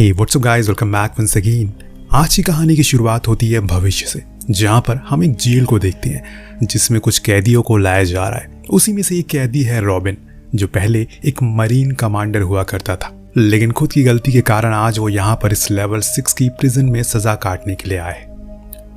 हे what's up guys, welcome back once again. आज की कहानी की शुरुआत होती है भविष्य से, जहां पर हम एक जेल को देखते हैं जिसमें कुछ कैदियों को लाया जा रहा है। उसी में से एक कैदी है रॉबिन, जो पहले एक मरीन कमांडर हुआ करता था, लेकिन खुद की गलती के कारण आज वो यहाँ पर इस लेवल 6 की प्रिजन में सजा काटने के लिए आए।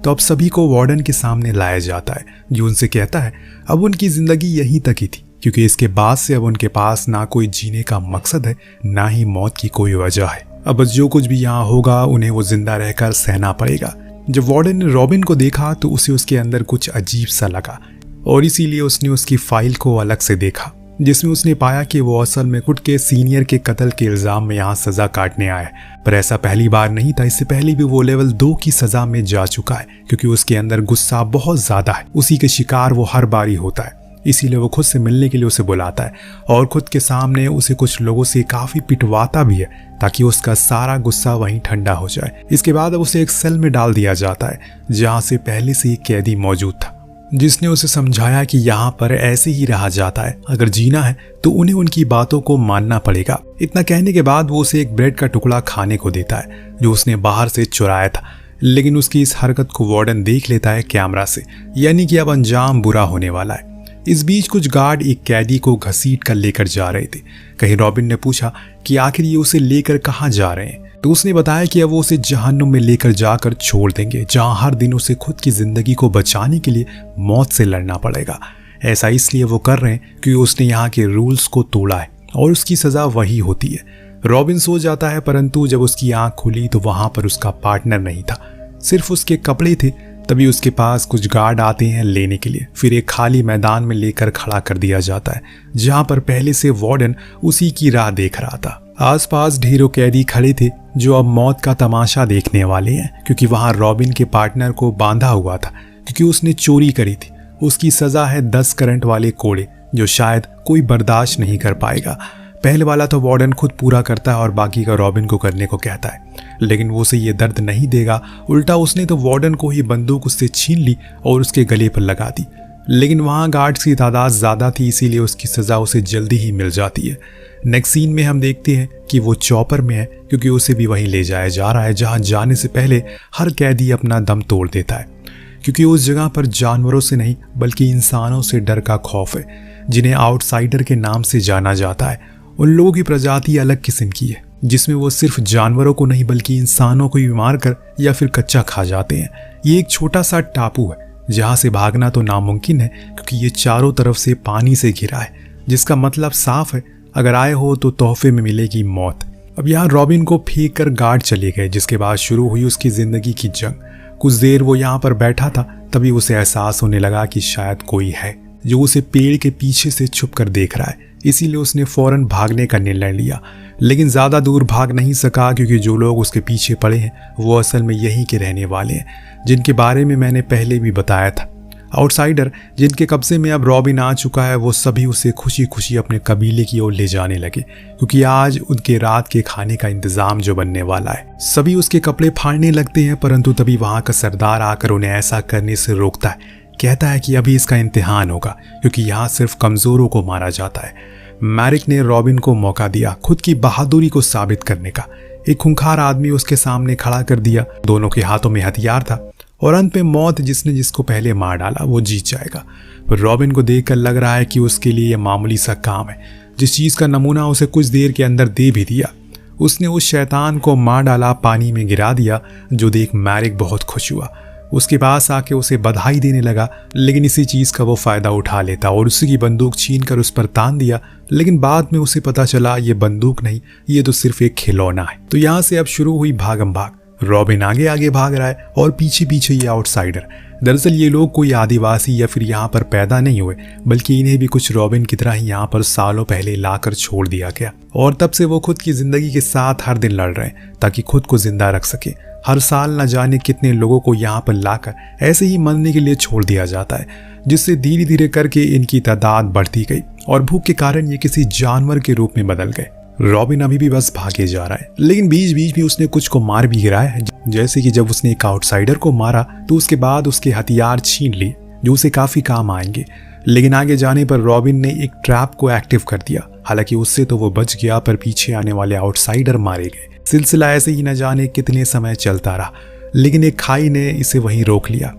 तो अब सभी को वार्डन के सामने लाया जाता है, जो उनसे कहता है अब उनकी जिंदगी यहीं तक ही थी, क्योंकि इसके बाद से अब उनके पास ना कोई जीने का मकसद है, ना ही मौत की कोई वजह है। अब बस जो कुछ भी यहाँ होगा उन्हें वो जिंदा रहकर सहना पड़ेगा। जब वार्डन ने रॉबिन को देखा तो उसे उसके अंदर कुछ अजीब सा लगा, और इसीलिए उसने उसकी फाइल को अलग से देखा, जिसमें उसने पाया कि वो असल में खुद के सीनियर के कत्ल के इल्जाम में यहाँ सजा काटने आया है। पर ऐसा पहली बार नहीं था, इससे पहले भी वो लेवल 2 की सजा में जा चुका है, क्योंकि उसके अंदर गुस्सा बहुत ज्यादा है। उसी के शिकार वो हर बार ही होता है, इसीलिए वो खुद से मिलने के लिए उसे बुलाता है और खुद के सामने उसे कुछ लोगों से काफी पिटवाता भी है, ताकि उसका सारा गुस्सा वहीं ठंडा हो जाए। इसके बाद अब उसे एक सेल में डाल दिया जाता है, जहां से पहले से एक कैदी मौजूद था, जिसने उसे समझाया कि यहाँ पर ऐसे ही रहा जाता है, अगर जीना है तो उन्हें उनकी बातों को मानना पड़ेगा। इतना कहने के बाद वो उसे एक ब्रेड का टुकड़ा खाने को देता है, जो उसने बाहर से चुराया था। लेकिन उसकी इस हरकत को वार्डन देख लेता है कैमरा से, यानी कि अब अंजाम बुरा होने वाला है। इस बीच कुछ गार्ड एक कैदी को घसीट कर लेकर जा रहे थे। कहीं रॉबिन ने पूछा कि आखिर ये उसे लेकर कहाँ जा रहे हैं, तो उसने बताया कि अब वो उसे जहन्नुम में लेकर जाकर छोड़ देंगे, जहां हर दिन उसे खुद की जिंदगी को बचाने के लिए मौत से लड़ना पड़ेगा। ऐसा इसलिए वो कर रहे हैं क्योंकि उसने यहाँ के रूल्स को तोड़ा है और उसकी सजा वही होती है। रॉबिन सो जाता है, परंतु जब उसकी आंख खुली तो वहां पर उसका पार्टनर नहीं था, सिर्फ उसके कपड़े थे। तभी उसके पास कुछ गार्ड आते हैं लेने के लिए, फिर एक खाली मैदान में लेकर खड़ा कर दिया जाता है, जहां पर पहले से वार्डन उसी की राह देख रहा था। आसपास ढेरों कैदी खड़े थे जो अब मौत का तमाशा देखने वाले हैं, क्योंकि वहां रॉबिन के पार्टनर को बांधा हुआ था, क्योंकि उसने चोरी करी थी। उसकी सजा है 10 करंट वाले कोड़े, जो शायद कोई बर्दाश्त नहीं कर पाएगा। पहले वाला तो वार्डन खुद पूरा करता है और बाकी का रॉबिन को करने को कहता है, लेकिन वो उसे ये दर्द नहीं देगा। उल्टा उसने तो वार्डन को ही बंदूक उससे छीन ली और उसके गले पर लगा दी। लेकिन वहां गार्ड्स की तादाद ज्यादा थी, इसीलिए उसकी सजा उसे जल्दी ही मिल जाती है। नेक्स्ट सीन में हम देखते हैं कि वो चॉपर में है, क्योंकि उसे भी वहीं ले जाया जा रहा है जहां जाने से पहले हर कैदी अपना दम तोड़ देता है, क्योंकि उस जगह पर जानवरों से नहीं बल्कि इंसानों से डर का खौफ है, जिन्हें आउटसाइडर के नाम से जाना जाता है। उन लोगों की प्रजाति अलग किस्म की है, जिसमें वो सिर्फ जानवरों को नहीं बल्कि इंसानों को भी मार कर या फिर कच्चा खा जाते हैं। ये एक छोटा सा टापू है जहां से भागना तो नामुमकिन है, क्योंकि ये चारों तरफ से पानी से घिरा है, जिसका मतलब साफ है अगर आए हो तो तोहफे में मिलेगी मौत। अब यहाँ रॉबिन को फेंक कर गार्ड चले गए, जिसके बाद शुरू हुई उसकी जिंदगी की जंग। कुछ देर वो यहाँ पर बैठा था, तभी उसे एहसास होने लगा कि शायद कोई है जो उसे पेड़ के पीछे से छुप कर देख रहा है। इसीलिए उसने फौरन भागने का निर्णय लिया, लेकिन ज्यादा दूर भाग नहीं सका, क्योंकि जो लोग उसके पीछे पड़े हैं वो असल में यहीं के रहने वाले हैं, जिनके बारे में मैंने पहले भी बताया था। आउटसाइडर जिनके कब्जे में अब रॉबिन आ चुका है, वो सभी उसे खुशी खुशी अपने कबीले की ओर ले जाने लगे, क्योंकि आज उनके रात के खाने का इंतजाम जो बनने वाला है। सभी उसके कपड़े फाड़ने लगते हैं, परंतु तभी वहां का सरदार आकर उन्हें ऐसा करने से रोकता है। कहता है कि अभी इसका इम्तिहान होगा, क्योंकि यहाँ सिर्फ कमजोरों को मारा जाता है। मैरिक ने रॉबिन को मौका दिया खुद की बहादुरी को साबित करने का। एक खूंखार आदमी उसके सामने खड़ा कर दिया, दोनों के हाथों में हथियार था, और अंत में मौत जिसने जिसको पहले मार डाला वो जीत जाएगा। पर रॉबिन को देखकर लग रहा है कि उसके लिए यह मामूली सा काम है। जिस चीज का नमूना उसे कुछ देर के अंदर दे भी दिया, उसने उस शैतान को मार डाला, पानी में गिरा दिया, जो देख मैरिक बहुत खुश हुआ। उसके पास आके उसे बधाई देने लगा, लेकिन इसी चीज का वो फायदा उठा लेता और उसी की बंदूक छीन कर उस पर तान दिया। लेकिन बाद में उसे पता चला ये बंदूक नहीं, ये तो सिर्फ एक खिलौना है। तो यहाँ से अब शुरू हुई भागम भाग। रॉबिन आगे आगे भाग रहा है और पीछे पीछे ये आउटसाइडर। दरअसल ये लोग कोई आदिवासी या फिर यहाँ पर पैदा नहीं हुए, बल्कि इन्हें भी कुछ रॉबिन की तरह ही यहाँ पर सालों पहले लाकर छोड़ दिया गया, और तब से वो खुद की जिंदगी के साथ हर दिन लड़ रहे हैं ताकि खुद को जिंदा रख सके। हर साल न जाने कितने लोगों को यहाँ पर लाकर ऐसे ही मरने के लिए छोड़ दिया जाता है, जिससे धीरे धीरे करके इनकी तादाद बढ़ती गई और भूख के कारण ये किसी जानवर के रूप में बदल गए। रॉबिन अभी भी बस भागे जा रहा है, लेकिन बीच बीच में उसने कुछ को मार भी गिराया है। जैसे कि जब उसने एक आउटसाइडर को मारा तो उसके बाद उसके हथियार छीन लिए, जो उसे काफी काम आएंगे। लेकिन आगे जाने पर रॉबिन ने एक ट्रैप को एक्टिव कर दिया। हालांकि उससे तो वो बच गया, पर पीछे आने वाले आउटसाइडर मारे गए। सिलसिला ऐसे ही न जाने कितने समय चलता रहा, लेकिन एक खाई ने इसे वहीं रोक लिया।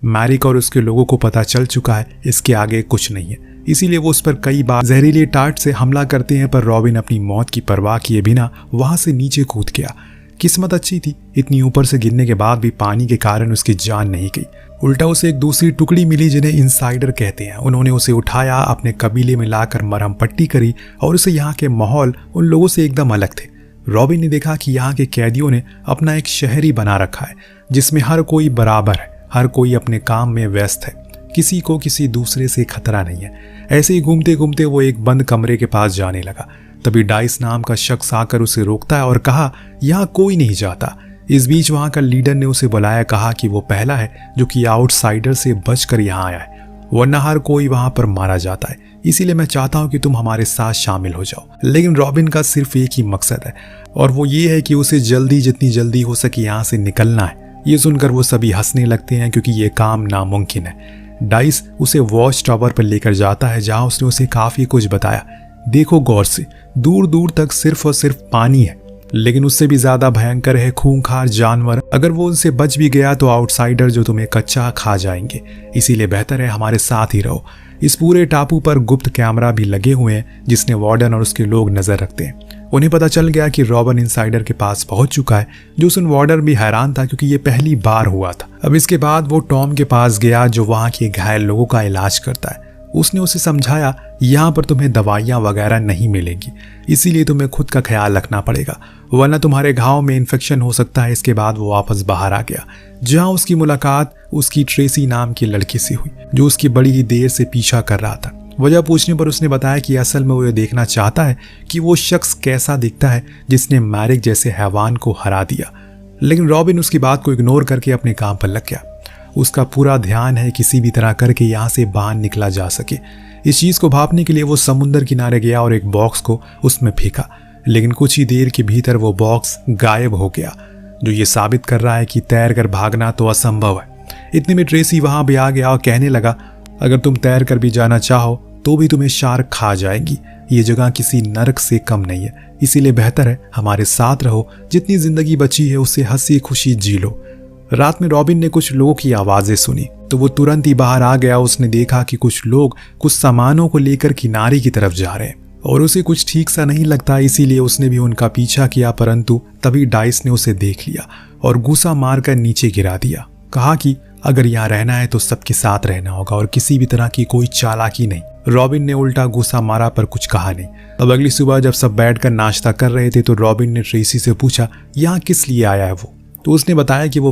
मैरिक और उसके लोगों को पता चल चुका है इसके आगे कुछ नहीं है, इसीलिए वो उस पर कई बार जहरीले टार्ट से हमला करते हैं, पर रॉबिन अपनी मौत की परवाह किए बिना वहां से नीचे कूद गया। किस्मत अच्छी थी, इतनी ऊपर से गिरने के बाद भी पानी के कारण उसकी जान नहीं गई। उल्टा उसे एक दूसरी टुकड़ी मिली जिन्हें इनसाइडर कहते हैं। उन्होंने उसे उठाया, अपने कबीले में लाकर मरहम पट्टी करी और उसे यहाँ के माहौल उन लोगों से एकदम अलग थे। रॉबिन ने देखा कि यहाँ के कैदियों ने अपना एक शहर ही बना रखा है जिसमें हर कोई बराबर है, हर कोई अपने काम में व्यस्त है, किसी को किसी दूसरे से खतरा नहीं है। ऐसे ही घूमते घूमते वो एक बंद कमरे के पास जाने लगा। तभी डाइस नाम का शख्स आकर उसे रोकता है और कहा यहाँ कोई नहीं जाता। इस बीच वहां का लीडर ने उसे बुलाया, कहा कि वो पहला है जो कि आउटसाइडर से बचकर यहाँ आया है, वरना हर कोई वहां पर मारा जाता है। इसीलिए मैं चाहता हूं कि तुम हमारे साथ शामिल हो जाओ। लेकिन रॉबिन का सिर्फ एक ही मकसद है और वो ये है कि उसे जितनी जल्दी हो सके यहाँ से निकलना है। ये सुनकर वो सभी हंसने लगते हैं क्योंकि ये काम नामुमकिन है। डाइस उसे वॉच टावर पर लेकर जाता है जहां उसने उसे काफी कुछ बताया। देखो गौर से, दूर दूर तक सिर्फ और सिर्फ पानी है, लेकिन उससे भी ज्यादा भयंकर है खूंखार जानवर। अगर वो उनसे बच भी गया तो आउटसाइडर जो तुम्हें कच्चा खा जाएंगे, इसीलिए बेहतर है हमारे साथ ही रहो। इस पूरे टापू पर गुप्त कैमरा भी लगे हुए हैं जिसने वार्डन और उसके लोग नजर रखते हैं। उन्हें पता चल गया कि रॉबिन इनसाइडर के पास पहुंच चुका है, जो सुन वार्डन भी हैरान था क्योंकि ये पहली बार हुआ था। अब इसके बाद वो टॉम के पास गया जो वहां के घायल लोगों का इलाज करता है। उसने उसे समझाया यहाँ पर तुम्हें दवाइयाँ वगैरह नहीं मिलेंगी, इसीलिए तुम्हें खुद का ख्याल रखना पड़ेगा, वरना तुम्हारे घाव में इन्फेक्शन हो सकता है। इसके बाद वो वापस बाहर आ गया जहाँ उसकी मुलाकात उसकी ट्रेसी नाम की लड़की से हुई जो उसकी बड़ी ही देर से पीछा कर रहा था। वजह पूछने पर उसने बताया कि असल में वो ये देखना चाहता है कि वो शख्स कैसा दिखता है जिसने मैरिक जैसे हैवान को हरा दिया। लेकिन रॉबिन उसकी बात को इग्नोर करके अपने काम पर लग गया। उसका पूरा ध्यान है किसी भी तरह करके यहाँ से बाहर निकला जा सके। इस चीज को भापने के लिए वो समुद्र किनारे गया और एक बॉक्स को उसमें फेंका, लेकिन कुछ ही देर के भीतर वो बॉक्स गायब हो गया, जो ये साबित कर रहा है कि तैर कर भागना तो असंभव है। इतने में ट्रेसी वहां भी आ गया और कहने लगा, अगर तुम तैर कर भी जाना चाहो तो भी तुम्हें शार्क खा जाएगी। ये जगह किसी नरक से कम नहीं है, इसीलिए बेहतर है हमारे साथ रहो, जितनी जिंदगी बची है उससे हंसी खुशी जी लो। रात में रॉबिन ने कुछ लोगों की आवाजें सुनी तो वो तुरंत ही बाहर आ गया। उसने देखा कि कुछ लोग कुछ सामानों को लेकर किनारे की तरफ जा रहे हैं और उसे कुछ ठीक सा नहीं लगता, इसीलिए उसने भी उनका पीछा किया। परंतु तभी डाइस ने उसे देख लिया और गुस्सा मारकर नीचे गिरा दिया। कहा कि अगर यहाँ रहना है तो सबके साथ रहना होगा और किसी भी तरह की कोई चालाकी नहीं। रॉबिन ने उल्टा गुस्सा मारा पर कुछ कहा नहीं। अब अगली सुबह जब सब बैठकर नाश्ता कर रहे थे तो रॉबिन ने ट्रेसी से पूछा यहाँ किस लिए आया है वो। तो उसने बताया कि वो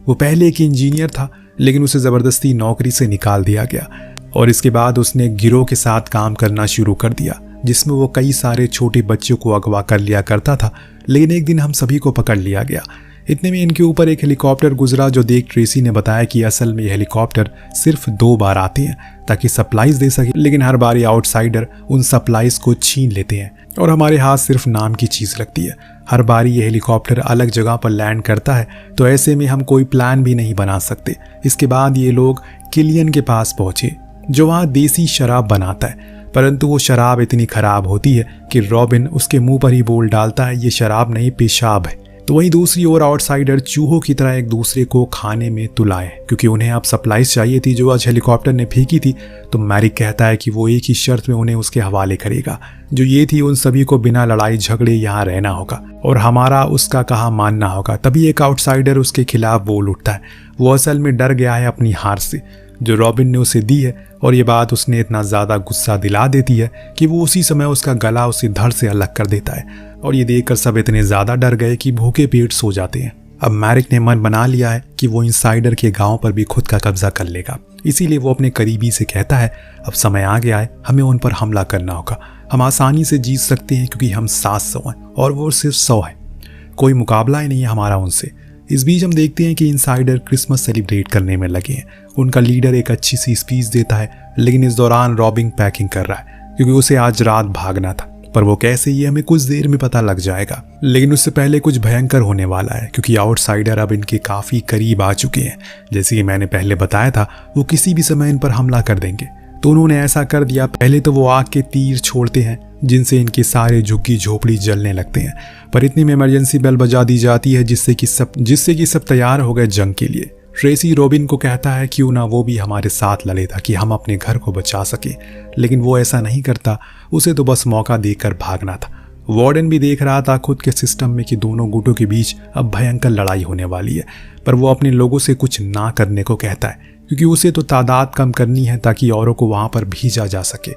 पहले एक इंजीनियर था, लेकिन उसे जबरदस्ती नौकरी से निकाल दिया गया और इसके बाद उसने गिरोह के साथ काम करना शुरू कर दिया जिसमें वो कई सारे छोटे बच्चों को अगवा कर लिया करता था। लेकिन एक दिन हम सभी को पकड़ लिया गया। इतने में इनके ऊपर एक हेलीकॉप्टर गुजरा, जो देख ट्रेसी ने बताया कि असल में ये हेलीकॉप्टर सिर्फ 2 बार आते हैं ताकि सप्लाईज दे सके, लेकिन हर बार ये आउटसाइडर उन सप्लाईज को छीन लेते हैं और हमारे हाथ सिर्फ नाम की चीज लगती है। हर बार ये हेलीकॉप्टर अलग जगह पर लैंड करता है, तो ऐसे में हम कोई प्लान भी नहीं बना सकते। इसके बाद ये लोग किलियन के पास पहुंचे जो वहाँ देसी शराब बनाता है, परंतु वो शराब इतनी खराब होती है कि रॉबिन उसके मुंह पर ही बोल डालता है ये शराब नहीं पेशाब है। तो वहीं दूसरी ओर आउटसाइडर चूहों की तरह एक दूसरे को खाने में तुलाए क्योंकि उन्हें अब सप्लाईज चाहिए थी जो आज हेलीकॉप्टर ने फेंकी थी। तो मैरिक कहता है कि वो एक ही शर्त में उन्हें उसके हवाले करेगा, जो ये थी उन सभी को बिना लड़ाई झगड़े यहाँ रहना होगा और हमारा उसका कहा मानना होगा। तभी एक आउटसाइडर उसके खिलाफ बोल उठता है। वो असल में डर गया है अपनी हार से जो रॉबिन ने उसे दी है और ये बात उसने इतना ज़्यादा गुस्सा दिला देती है कि वो उसी समय उसका गला उसे धड़ से अलग कर देता है और ये देखकर सब इतने ज़्यादा डर गए कि भूखे पेट सो जाते हैं। अब मैरिक ने मन बना लिया है कि वो इनसाइडर के गांव पर भी खुद का कब्जा कर लेगा, इसीलिए वो अपने करीबी से कहता है अब समय आ गया है, हमें उन पर हमला करना होगा। हम आसानी से जीत सकते हैं क्योंकि हम 700 हैं और वो सिर्फ 100 है, कोई मुकाबला ही नहीं है हमारा उनसे। इस बीच हम देखते हैं कि इनसाइडर क्रिसमस सेलिब्रेट करने में लगे हैं। उनका लीडर एक अच्छी सी स्पीच देता है, लेकिन इस दौरान रॉबिन पैकिंग कर रहा है क्योंकि उसे आज रात भागना था, पर वो कैसे ये हमें कुछ देर में पता लग जाएगा। लेकिन उससे पहले कुछ भयंकर होने वाला है क्योंकि आउटसाइडर अब इनके काफी करीब आ चुके हैं। जैसे कि मैंने पहले बताया था वो किसी भी समय इन पर हमला कर देंगे। तो उन्होंने ऐसा कर दिया। पहले तो वो आग के तीर छोड़ते हैं जिनसे इनके सारे झुग्गी झोपड़ी जलने लगते हैं, पर इतनी में इमरजेंसी बेल बजा दी जाती है जिससे कि सब तैयार हो गए जंग के लिए। ट्रेसी रॉबिन को कहता है क्यों ना वो भी हमारे साथ लड़े ताकि हम अपने घर को बचा सके, लेकिन वो ऐसा नहीं करता। उसे तो बस मौका देकर भागना था। वार्डन भी देख रहा था खुद के सिस्टम में कि दोनों गुटों के बीच अब भयंकर लड़ाई होने वाली है, पर वो अपने लोगों से कुछ ना करने को कहता है क्योंकि उसे तो तादाद कम करनी है ताकि औरों को वहां पर भेजा जा सके।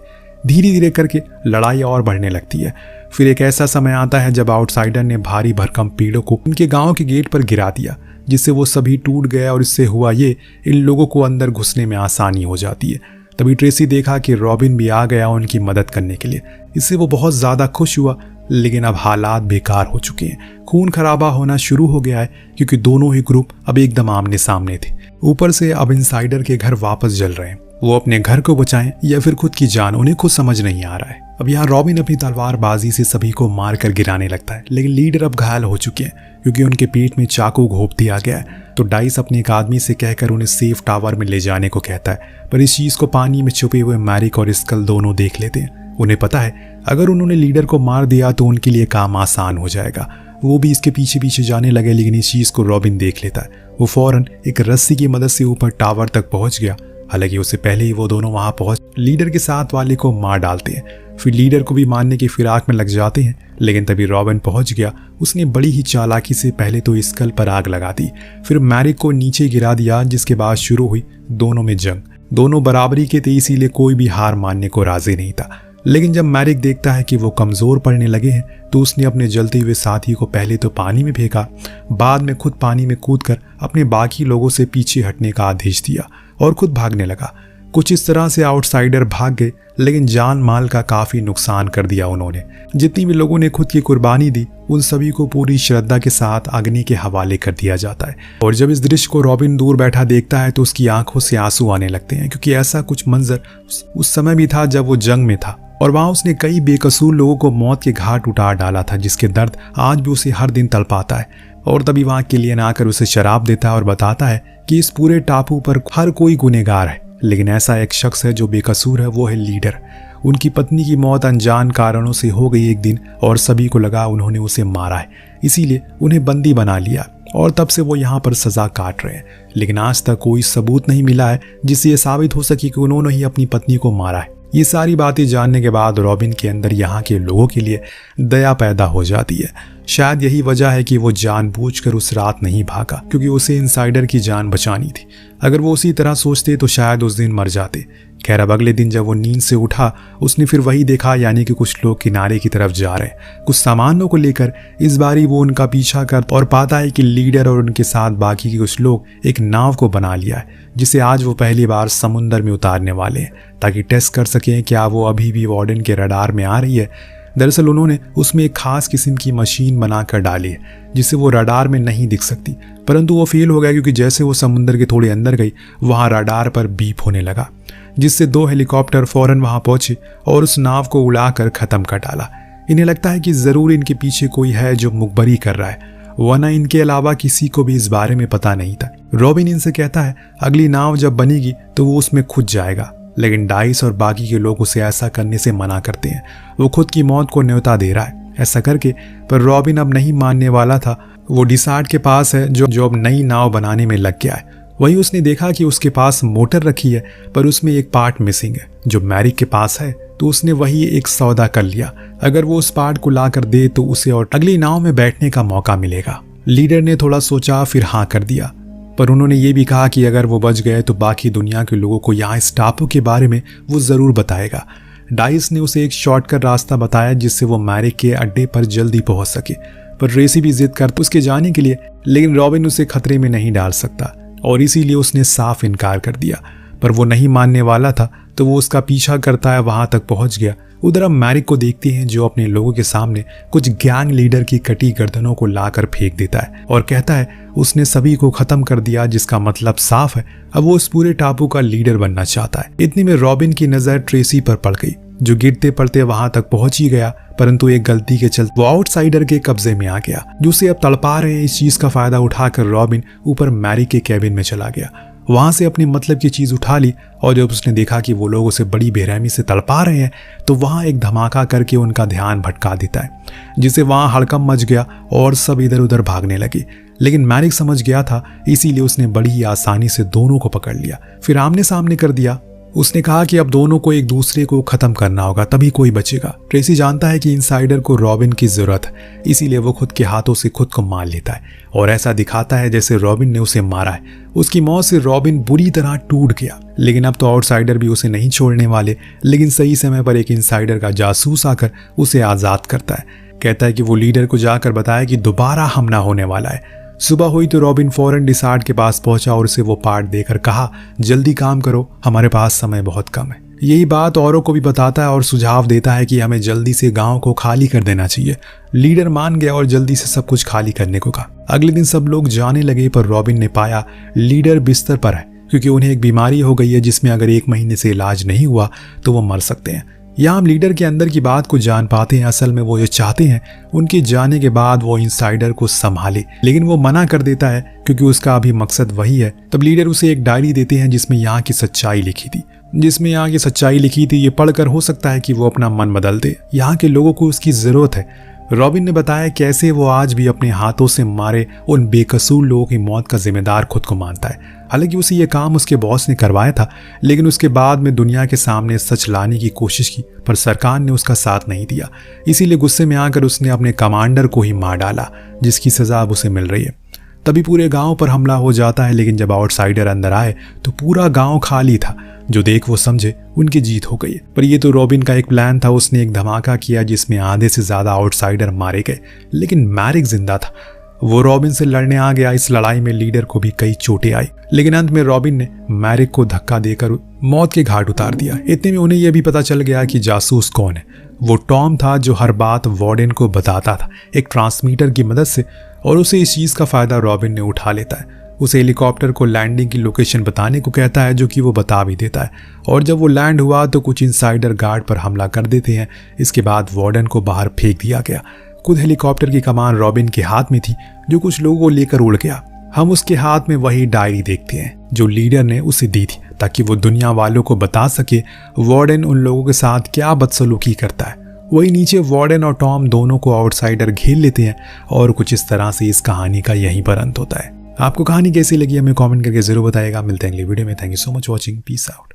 धीरे धीरे करके लड़ाई और बढ़ने लगती है। फिर एक ऐसा समय आता है जब आउटसाइडर ने भारी भरकम पेड़ों को उनके गांव के गेट पर गिरा दिया, जिससे वो सभी टूट गए और इससे हुआ ये इन लोगों को अंदर घुसने में आसानी हो जाती है। तभी ट्रेसी देखा कि रॉबिन भी आ गया उनकी मदद करने के लिए। इससे वो बहुत ज़्यादा खुश हुआ, लेकिन अब हालात बेकार हो चुके हैं। खून खराबा होना शुरू हो गया है क्योंकि दोनों ही ग्रुप अब एकदम आमने सामने थे। ऊपर से अब इनसाइडर के घर वापस जल रहे हैं। वो अपने घर को बचाएं या फिर खुद की जान, उन्हें खुद समझ नहीं आ रहा है। अब यहाँ रॉबिन अपनी तलवारबाजी से सभी को मारकर गिराने लगता है, लेकिन लीडर अब घायल हो चुके हैं क्योंकि उनके पेट में चाकू घोंप दिया गया है। तो डाइस अपने एक आदमी से कहकर उन्हें सेफ टावर में ले जाने को कहता है, पर इस चीज को पानी में छुपे हुए मैरिक और स्कल दोनों देख लेते हैं। उन्हें पता है अगर उन्होंने लीडर को मार दिया तो उनके लिए काम आसान हो जाएगा। वो भी इसके पीछे पीछे जाने लगे, लेकिन इस चीज को रॉबिन देख लेता है। वो फौरन एक रस्सी की मदद से ऊपर टावर तक पहुंच गया। हालांकि उससे पहले ही वो दोनों वहां पहुंच लीडर के साथ वाले को मार डालते हैं। फिर लीडर को भी मारने की फिराक में लग जाते हैं, लेकिन तभी रॉबिन पहुंच गया। उसने बड़ी ही चालाकी से पहले तो स्कल पर आग लगा दी, फिर मैरिक को नीचे गिरा दिया, जिसके बाद शुरू हुई दोनों में जंग। दोनों बराबरी के थे, इसीलिए कोई भी हार मानने को राजी नहीं था। लेकिन जब मैरिक देखता है कि वो कमजोर पड़ने लगे हैं तो उसने अपने जलते हुए साथी को पहले तो पानी में फेंका, बाद में खुद पानी में कूदकर अपने बाकी लोगों से पीछे हटने का आदेश दिया और खुद भागने लगा। कुछ इस तरह से आउटसाइडर भाग गए, लेकिन जान माल का काफी नुकसान कर दिया उन्होंने। जितनी भी लोगों ने खुद की कुर्बानी दी उन सभी को पूरी श्रद्धा के साथ अग्नि के हवाले कर दिया जाता है। और जब इस दृश्य को रॉबिन दूर बैठा देखता है तो उसकी आंखों से आंसू आने लगते हैं, क्योंकि ऐसा कुछ मंजर उस समय भी था जब वो जंग में था और वहां उसने कई बेकसूर लोगों को मौत के घाट उतार डाला था, जिसके दर्द आज भी उसे हर दिन तड़पाता है। और तभी वहां किलियन आकर उसे शराब देता है और बताता है कि इस पूरे टापू पर हर कोई गुनहगार है, लेकिन ऐसा एक शख्स है जो बेकसूर है, वो है लीडर। उनकी पत्नी की मौत अनजान कारणों से हो गई एक दिन और सभी को लगा उन्होंने उसे मारा है, इसीलिए उन्हें बंदी बना लिया और तब से वो यहाँ पर सजा काट रहे हैं। लेकिन आज तक कोई सबूत नहीं मिला है जिससे ये साबित हो सके कि उन्होंने ही अपनी पत्नी को मारा है। ये सारी बातें जानने के बाद रॉबिन के अंदर यहाँ के लोगों के लिए दया पैदा हो जाती है। शायद यही वजह है कि वो जानबूझकर उस रात नहीं भागा, क्योंकि उसे इनसाइडर की जान बचानी थी। अगर वो उसी तरह सोचते तो शायद उस दिन मर जाते। खैर, अब अगले दिन जब वो नींद से उठा उसने फिर वही देखा, यानी कि कुछ लोग किनारे की तरफ जा रहे हैं कुछ सामानों को लेकर। इस बारी वो उनका पीछा कर और पाता है कि लीडर और उनके साथ बाकी के कुछ लोग एक नाव को बना लिया है, जिसे आज वो पहली बार समुंदर में उतारने वाले हैं ताकि टेस्ट कर सकें क्या वो अभी भी वार्डन के रडार में आ रही है। दरअसल उन्होंने उसमें एक खास किस्म की मशीन बनाकर डाली है जिससे वो रडार में नहीं दिख सकती, परंतु वो फेल हो गया क्योंकि जैसे वो समुद्र के थोड़े अंदर गई वहां रडार पर बीप होने लगा, जिससे 2 हेलीकॉप्टर फौरन वहां पहुंचे और उस नाव को उड़ाकर खत्म कर डाला। इन्हें लगता है कि जरूर इनके पीछे कोई है जो मुखबरी कर रहा है, वरना इनके अलावा किसी को भी इस बारे में पता नहीं था। रॉबिन इनसे कहता है अगली नाव जब बनेगी तो वो उसमें खुद जाएगा, लेकिन डाइस और बाकी के लोग उसे ऐसा करने से मना करते हैं। वो खुद की मौत को न्योता दे रहा है ऐसा करके, पर रॉबिन अब नहीं मानने वाला था। वो डिसार्ड के पास है जो अब नई नाव बनाने में लग गया है। वहीं उसने देखा कि उसके पास मोटर रखी है पर उसमें एक पार्ट मिसिंग है जो मैरिक के पास है, तो उसने वही एक सौदा कर लिया। अगर वो उस पार्ट को ला कर दे तो उसे और अगली नाव में बैठने का मौका मिलेगा। लीडर ने थोड़ा सोचा फिर हाँ कर दिया, पर उन्होंने ये भी कहा कि अगर वो बच गए तो बाकी दुनिया के लोगों को यहाँ इस टापू के बारे में वो जरूर बताएगा। डाइस ने उसे एक शॉर्टकट रास्ता बताया जिससे वो मैरिक के अड्डे पर जल्दी पहुंच सके, पर रेसी भी जिद करती उसके जाने के लिए, लेकिन रॉबिन उसे खतरे में नहीं डाल सकता और इसीलिए उसने साफ इनकार कर दिया। पर वो नहीं मानने वाला था तो वो उसका पीछा करता है वहां तक पहुंच गया। उधर हम मैरिक को देखते हैं जो अपने लोगों के सामने कुछ गैंग लीडर की कटी गर्दनों को लाकर फेंक देता है और कहता है उसने सभी को खत्म कर दिया, जिसका मतलब साफ है अब वो उस पूरे टापू का लीडर बनना चाहता है। इतने में रॉबिन की नजर ट्रेसी पर पड़ गई जो गिरते पड़ते वहां तक पहुंच ही गया, परंतु एक गलती के चलते वो आउटसाइडर के कब्जे में आ गया जो उसे अब तड़पा रहे हैं। इस चीज का फायदा उठाकर रॉबिन ऊपर मैरिक के कैबिन में चला गया वहां से अपनी मतलब की चीज उठा ली और जब उसने देखा कि वो लोग उसे बड़ी बेरहमी से तड़पा रहे हैं तो वहां एक धमाका करके उनका ध्यान भटका देता है, जिससे वहां हड़कंप मच गया और सब इधर उधर भागने लगे। लेकिन मैरिक समझ गया था, इसीलिए उसने बड़ी ही आसानी से दोनों को पकड़ लिया, फिर आमने सामने कर दिया। उसने कहा कि अब दोनों को एक दूसरे को खत्म करना होगा, तभी कोई बचेगा। ट्रेसी जानता है कि इनसाइडर को रॉबिन की जरूरत है, इसीलिए वो खुद के हाथों से खुद को मार लेता है और ऐसा दिखाता है जैसे रॉबिन ने उसे मारा है। उसकी मौत से रॉबिन बुरी तरह टूट गया, लेकिन अब तो आउटसाइडर भी उसे नहीं छोड़ने वाले। लेकिन सही समय पर एक इनसाइडर का जासूस आकर उसे आजाद करता है। कहता है कि वो लीडर को जाकर बताया कि दोबारा हमला होने वाला है। सुबह हुई तो रॉबिन फौरन डिसार्ड के पास पहुंचा और उसे वो पार्ट देकर कहा, जल्दी काम करो, हमारे पास समय बहुत कम है। यही बात औरों को भी बताता है और सुझाव देता है कि हमें जल्दी से गांव को खाली कर देना चाहिए। लीडर मान गया और जल्दी से सब कुछ खाली करने को कहा। अगले दिन सब लोग जाने लगे, पर रॉबिन ने पाया लीडर बिस्तर पर है, क्योंकि उन्हें एक बीमारी हो गई है जिसमें अगर 1 महीने से इलाज नहीं हुआ तो वो मर सकते हैं। यहाँ हम लीडर के अंदर की बात को जान पाते हैं। असल में वो ये चाहते हैं उनके जाने के बाद वो इनसाइडर को संभाले, लेकिन वो मना कर देता है क्योंकि उसका अभी मकसद वही है। तब लीडर उसे एक डायरी देते हैं जिसमें यहाँ की सच्चाई लिखी थी। ये पढ़कर हो सकता है कि वो अपना मन बदल दे। यहाँ के लोगों को उसकी जरूरत है। रॉबिन ने बताया कैसे वो आज भी अपने हाथों से मारे उन बेकसूर लोगों की मौत का जिम्मेदार खुद को मानता है। हालांकि उसे ये काम उसके बॉस ने करवाया था, लेकिन उसके बाद में दुनिया के सामने सच लाने की कोशिश की, पर सरकार ने उसका साथ नहीं दिया। इसीलिए गुस्से में आकर उसने अपने कमांडर को ही मार डाला, जिसकी सजा अब उसे मिल रही है। तभी पूरे गांव पर हमला हो जाता है, लेकिन जब आउटसाइडर अंदर आए तो पूरा गांव खाली था। जो देख वो समझे उनकी जीत हो गई है। पर ये तो रॉबिन का एक प्लान था। उसने एक धमाका किया जिसमें आधे से ज्यादा आउटसाइडर मारे गए, लेकिन मैरिक जिंदा था। वो रॉबिन से लड़ने आ गया। इस लड़ाई में लीडर को भी कई चोटें आई, लेकिन अंत में रॉबिन ने मैरिक को धक्का देकर मौत के घाट उतार दिया। इतने में उन्हें यह भी पता चल गया कि जासूस कौन है। वो टॉम था, जो हर बात वार्डन को बताता था एक ट्रांसमीटर की मदद से, और उसे इस चीज का फायदा रॉबिन ने उठा लेता है। उसे हेलीकॉप्टर को लैंडिंग की लोकेशन बताने को कहता है, जो कि वो बता भी देता है। और जब वो लैंड हुआ तो कुछ इनसाइडर गार्ड पर हमला कर देते हैं। इसके बाद वार्डन को बाहर फेंक दिया गया। खुद हेलीकॉप्टर की कमान रॉबिन के हाथ में थी, जो कुछ लोगों को लेकर उड़ गया। हम उसके हाथ में वही डायरी देखते हैं जो लीडर ने उसे दी थी, ताकि वो दुनिया वालों को बता सके वार्डन उन लोगों के साथ क्या बदसलूकी करता है। वही नीचे वार्डन और टॉम दोनों को आउटसाइडर घेर लेते हैं और कुछ इस तरह से इस कहानी का यहीं पर अंत होता है। आपको कहानी कैसी लगी हमें कमेंट करके जरूर बताइएगा। मिलते हैं अगली वीडियो में। Thank you so much watching. Peace out.